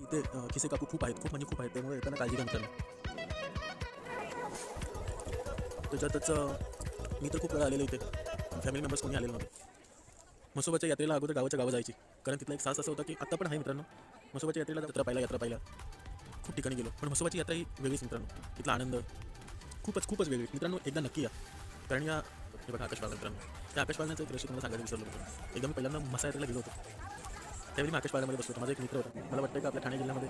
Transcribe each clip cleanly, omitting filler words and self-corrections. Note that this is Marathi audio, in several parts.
इथे खिसे काकू खूप आहेत, खूप म्हणजे खूप आहेत, त्यामुळे येताना काळजी घ्या मित्रांनो. त्याच्यातच मी तर खूप वेळा आलेलो इथे, फॅमिली मेंबर्स कोणी आलेलो नव्हते. म्हसोबाच्या यात्रेला अगोदर गावाच्या गावं जायची, कारण तिथला एक सास असं होता की आता पण आहे मित्रांनो. म्हसोबाच्या यात्रेला यात्रा पाहिला खूप ठिकाणी गेलो, पण म्हसोबाची यात्रा ही वेगळीच मित्रांनो. तिथला आनंद खूपच वेगळी मित्रांनो. एकदा नक्की या, कारण या हे बघा आकाश पाळणा मित्रांनो. त्या आकाश पाळण्याचं एक दृश्य तुम्हाला सांगायला विसरलो मित्रांनो. एकदा मी पहिल्यांदा म्हसा यात्रेला गेलो होतो, त्यावेळी मी आकाश पाळण्यामध्ये बसलो होतो. माझा एक मित्र होता. मला वाटतं की आपल्या ठाणे जिल्ह्यामध्ये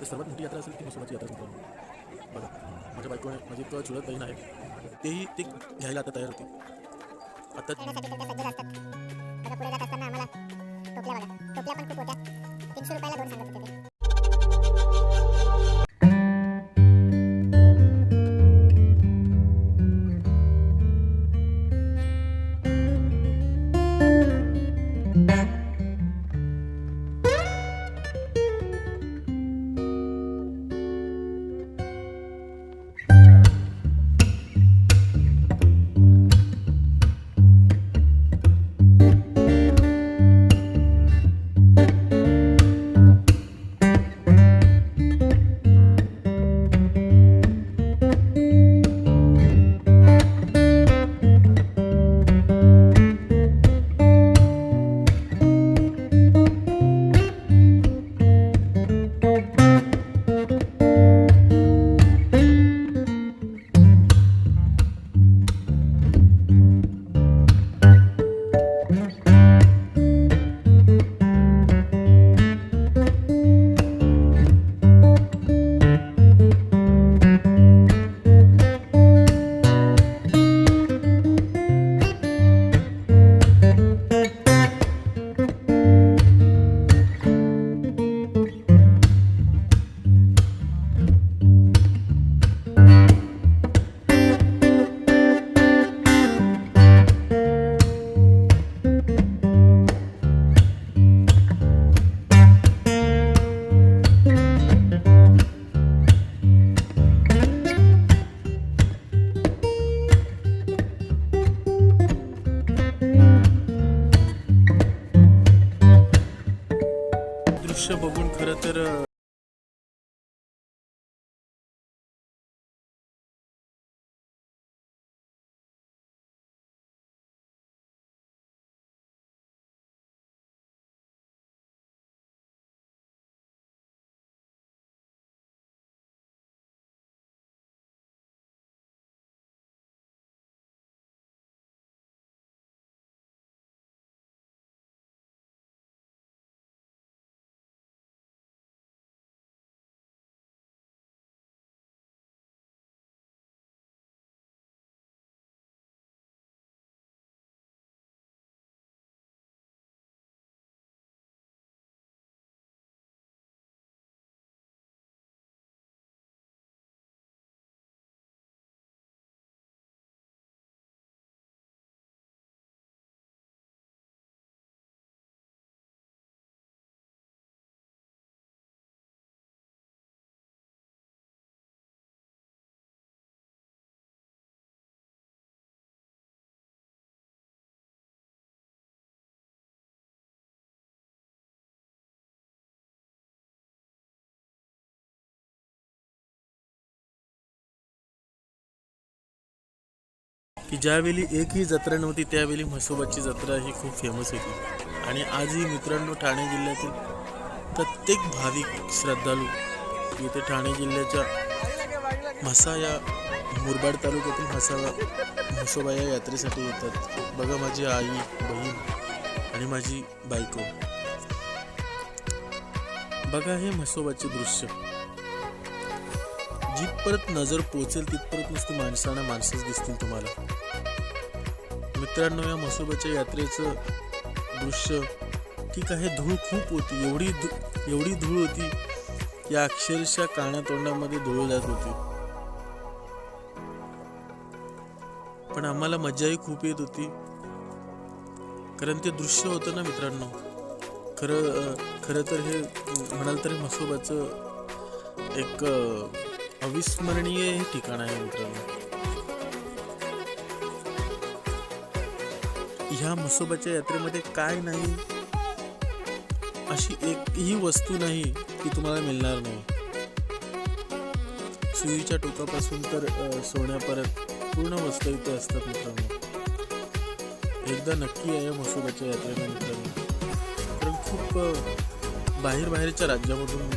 तर सर्वात मोठी यात्रा असेल ती म्हसोबाची यात्रा मित्रांनो. बघा माझ्या बायकोने, माझी एक चुलत बहीण आहे, तेही ते घ्यायला आता तयार होती. आता खेळण्यासाठी त्यांच्या सज्ज असतात. बघा पुढे जात असताना आम्हाला टोपल्या बघा, टोपल्या पण खूप होत्या. 300 रुपयाला 2 सांगत होते ते. दृश्य बघून खरं तर की ज्यावेळी एकही जत्रा नव्हती त्यावेळी म्हसोबाची जत्रा ही खूप फेमस होती. आणि आजही मित्रांनो ठाणे जिल्ह्यातील प्रत्येक भाविक श्रद्धाळू इथे ठाणे जिल्ह्याच्या म्हसा या मुरबाड तालुक्यातील म्हसोबा या यात्रेसाठी येतात. बघा माझी आई, बहीण आणि माझी बायको. बघा हे म्हसोबाचे दृश्य. जिथपर्यंत नजर पोहोचेल तिथपर्यंत नुसती माणसंच दिसतील तुम्हाला. मित्रांनो या म्हसोबाच्या यात्रेचं दृश्य ठीक आहे, धूळ खूप होती, एवढी धूळ होती या अक्षरशः कानातोंडामध्ये धूळ जात होती. पण आम्हाला मजाही खूप येत होती, कारण ते दृश्य होतं ना मित्रांनो. खरं तर हे म्हणाल तर म्हसोबाचं एक अविस्मरणीय हे ठिकाण आहे मित्रांनो. ह्या म्हसोबाच्या यात्रेमध्ये काय नाही अशी एकही वस्तू नाही ती तुम्हाला मिळणार नाही. सुईच्या टोकापासून तर सोन्यापर्यंत पूर्ण वस्तू इथे असतात मित्रांनो. एकदा नक्की या म्हसोबाच्या यात्रेला मित्रांनो. कारण खूप बाहेरच्या राज्यामधून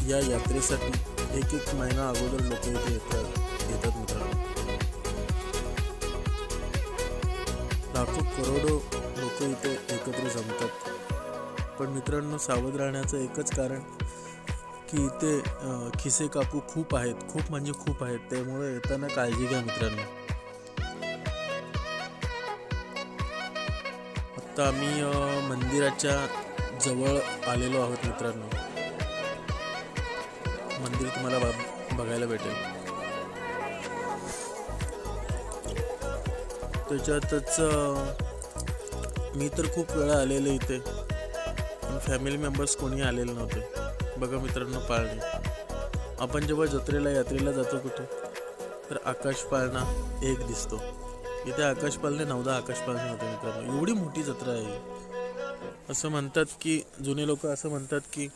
या यात्रेसाठी एक महिना अगोदर लोक इथे येतात मित्रांनो. लाखो करोडो लोक इथे एकत्र जमतात. पण मित्रांनो, सावध राहण्याचं एकच कारण की इथे खिसे काकू खूप आहेत, खूप म्हणजे खूप आहेत. त्यामुळे येताना काळजी घ्या मित्रांनो. आता आम्ही मंदिराच्या जवळ आलेलो आहोत मित्रांनो. मंदिर तुम्हाला बघायला भेटेल. त्याच्यातच मी तर खूप वेळा आलेलो इथे, पण फॅमिली मेंबर्स कोणी आलेले नव्हते. बघा मित्रांनो, पाळणे. आपण जेव्हा जत्रेला यात्रेला जातो कुठे, तर आकाश पाळणा एक दिसतो. इथे आकाश पाळणे 9-10 आकाश पाळणे होते मित्रांनो. एवढी मोठी जत्रा आहे. असं म्हणतात की जुने लोक असं म्हणतात की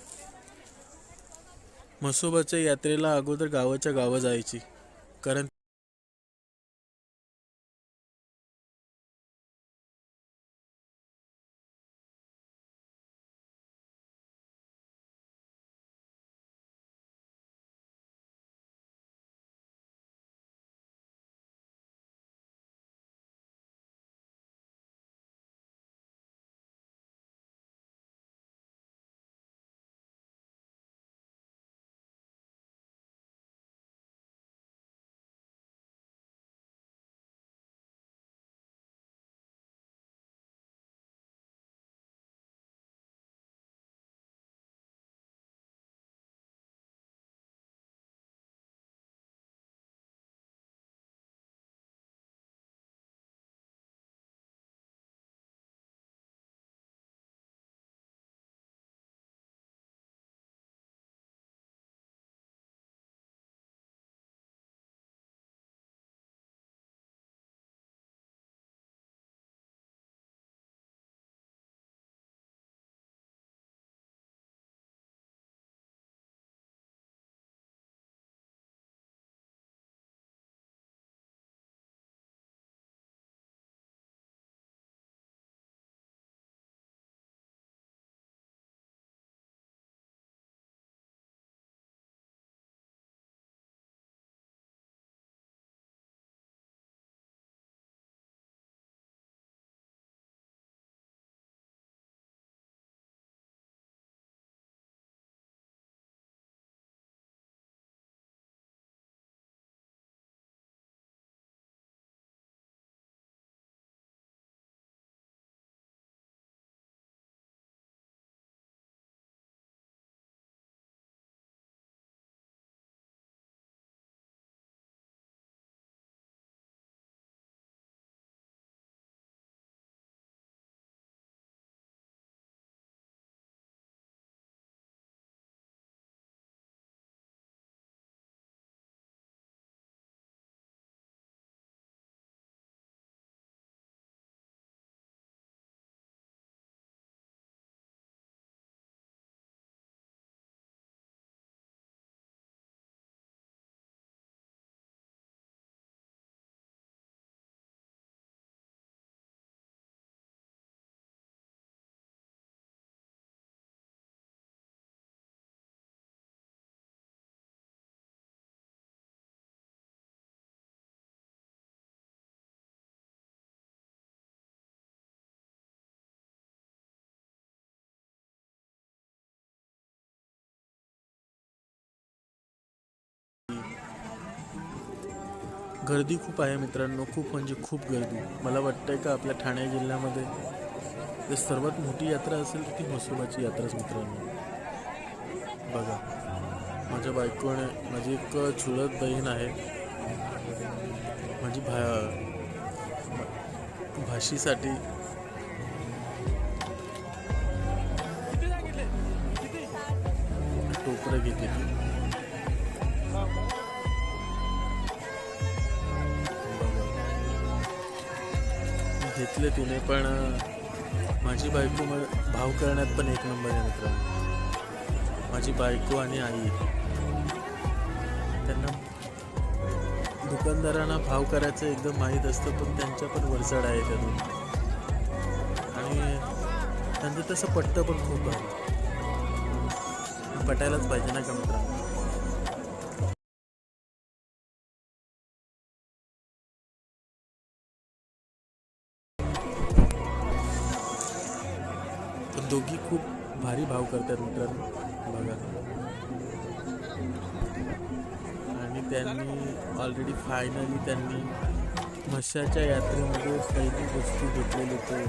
म्हसोबाच्या यात्रेला अगोदर गावाच्या गावं जायची. कारण गर्दी खूप आहे मित्रांनो. खूप म्हणजे खूप गर्दी. मला वाटतंय का आपल्या ठाणे जिल्ह्यामध्ये जर सर्वात मोठी यात्रा असेल तर ती म्हसोबाची यात्राच मित्रांनो. बघा, माझ्या बायकोने, माझी एक चुलत बहीण आहे, माझी भाषीसाठी टोकरं घेतली. घेतले तिने, पण माझी बायको भाव करण्यात पण एक नंबर आहे मित्रांनो. माझी बायको आणि आई, त्यांना दुकानदारांना भाव करायचं एकदम माहीत असतं, पण त्यांच्या पण वरचढ आहे त्यातून. आणि त्यांचं तसं पटतं पण खूप आहे, पटायलाच पाहिजे ना का मित्रांनो. पण दोघी खूप भारी भाव करतात मित्रांनो बघा. आणि त्यांनी ऑलरेडी फायनली त्यांनी म्हशाच्या यात्रेमध्ये पहिली वस्तू घेतलेली होती,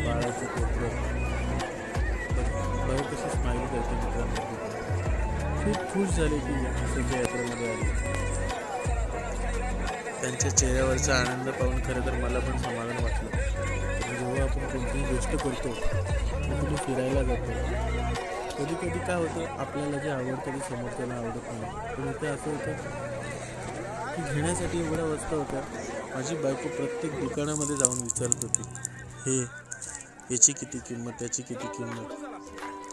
बाळाचं कोपरं. बरं कशी स्माईल करते मित्रांनो, खूप खुश झाले की म्हशाच्या यात्रेमध्ये आले. त्यांच्या चेहऱ्यावरचा आनंद पाहून खरं तर मला पण समाधान वाटलं. जेव्हा आपण कोणतीही गोष्ट करतो, कुठे फिरायला जातो, कधी कधी काय होतं, आपल्याला जे आवडतं ते समोरच्याला आवडत नाही. पण इथे असं होतं की घेण्यासाठी एवढ्या वस्तू होत्या. माझी बायको प्रत्येक दुकानामध्ये जाऊन विचारत होती, याची किती किंमत, त्याची किती किंमत.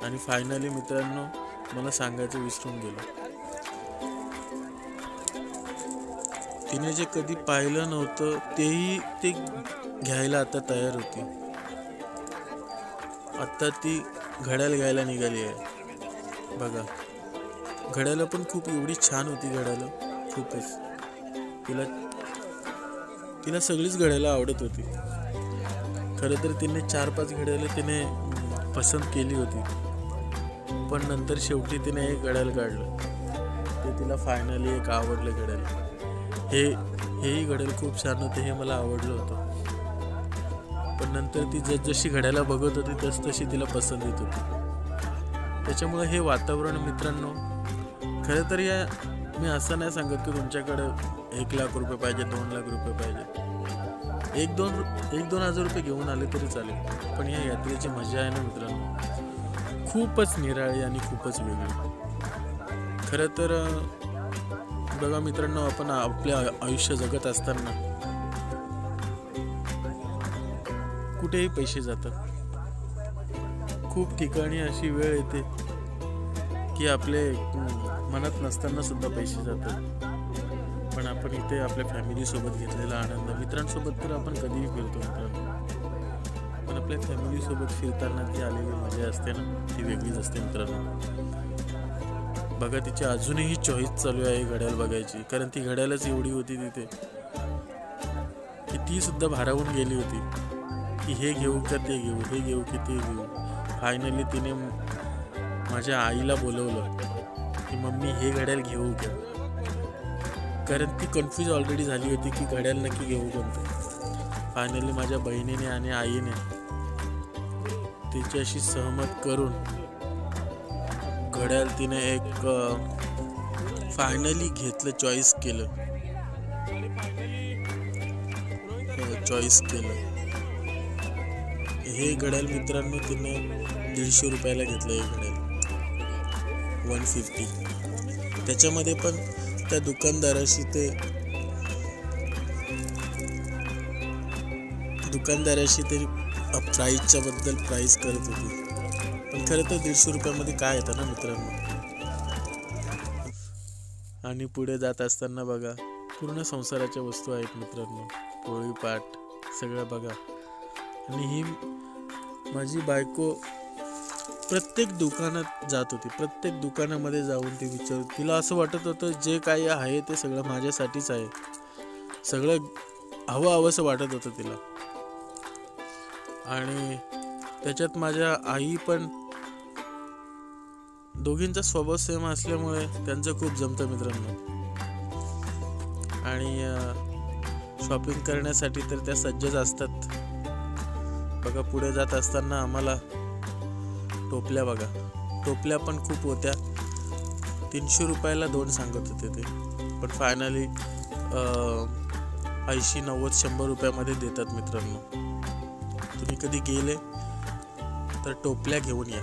आणि फायनली मित्रांनो मला सांगायचं विसरून गेलो, तिने जे कधी पाहिलं नव्हतं तेही ते घ्यायला आता तयार होती. आता ती घड्याळ घ्यायला निघाली आहे बघा. घड्याळ पण खूप एवढी छान होती घड्याळ, खूपच. तिला सगळीच घड्याळ आवडत होती. खरं तर तिने 4-5 घड्याळ तिने पसंत केली होती, पण नंतर शेवटी तिने एक घड्याळ काढलं, ते तिला फायनली एक आवडलं घड्याळ. हेही घड्याळ खूप छान होते, हे मला आवडलं होतं. पण नंतर ती जशी घड्याला बघत होती तशी तिला पसंत येत होती. त्याच्यामुळे हे वातावरण मित्रांनो, खरं तर मी असं नाही सांगत की तुमच्याकडं 1 लाख रुपये पाहिजे, 2 लाख रुपये पाहिजे. 1-2 हजार रुपये घेऊन आले तरी चालेल, पण या यात्रेची मजा आहे ना मित्रांनो, खूपच निराळी आणि खूपच वेगळी. खरं तर बघा मित्रांनो, आपण आपले आयुष्य जगत असताना कुठेही पैसे जातात. खूप ठिकाणी अशी वेळ येते की आपले मनात नसताना सुद्धा पैसे जातात. पण आपण इथे आपल्या फॅमिलीसोबत घेतलेला आनंद, मित्रांसोबत तर आपण कधीही फिरतो मित्रांनो, पण आपल्या फॅमिलीसोबत फिरताना ती आलेली मजा असते ना, ती वेगळीच असते मित्रांनो. बघा तिची अजूनही चॉईस चालू आहे घड्याळ बघायची, कारण ती घड्याळच एवढी होती तिथे की ती सुद्धा भारावून गेली होती की हे घेऊ का ते घेऊ, हे घेऊ की ते घेऊ. फायनली तिने माझ्या आईला बोलवलं की मम्मी हे घड्याळ घेऊ का, कारण ती कन्फ्यूज ऑलरेडी झाली होती की घड्याळ नक्की घेऊ कोणतं. फायनली माझ्या बहिणीने आणि आईने तिच्याशी सहमत करून घड्याळ तिने एक फायनली घेतलं, चॉईस केलं. हे घड्याळ मित्रांनो तिने 150 रुपयाला घेतलं. हे घड्याळ 150. त्याच्यामध्ये पण त्या दुकानदाराशी ते प्राईसच्या बद्दल प्राईस करत होती, पण खरं तर 150 रुपयामध्ये काय येतं ना मित्रांनो. आणि पुढे जात असताना बघा पूर्ण संसाराच्या वस्तू आहेत मित्रांनो, पोळी पाट सगळं बघा. आणि ही माझी बायको प्रत्येक दुकानात जात होती, प्रत्येक दुकानामध्ये जाऊन ती तिला असं वाटत होतं जे काही आहे ते सगळं माझ्यासाठीच आहे, सगळं हवंसं वाटत होतं तिला. आणि त्याच्यात माझ्या आई पण, दोघींचा स्वभाव सेम असल्यामुळे त्यांचं खूप जमतं मित्रांनो. आणि शॉपिंग करण्यासाठी तर त्या सज्जच असतात बघा. पुढे जात असताना आम्हाला टोपल्या बघा, टोपल्या पण खूप होत्या. 300 रुपयाला 2 सांगत होते ते, पण फायनली 80, 90, 100 रुपयामध्ये देतात मित्रांनो. तुम्ही कधी गेले तर टोपल्या घेऊन या.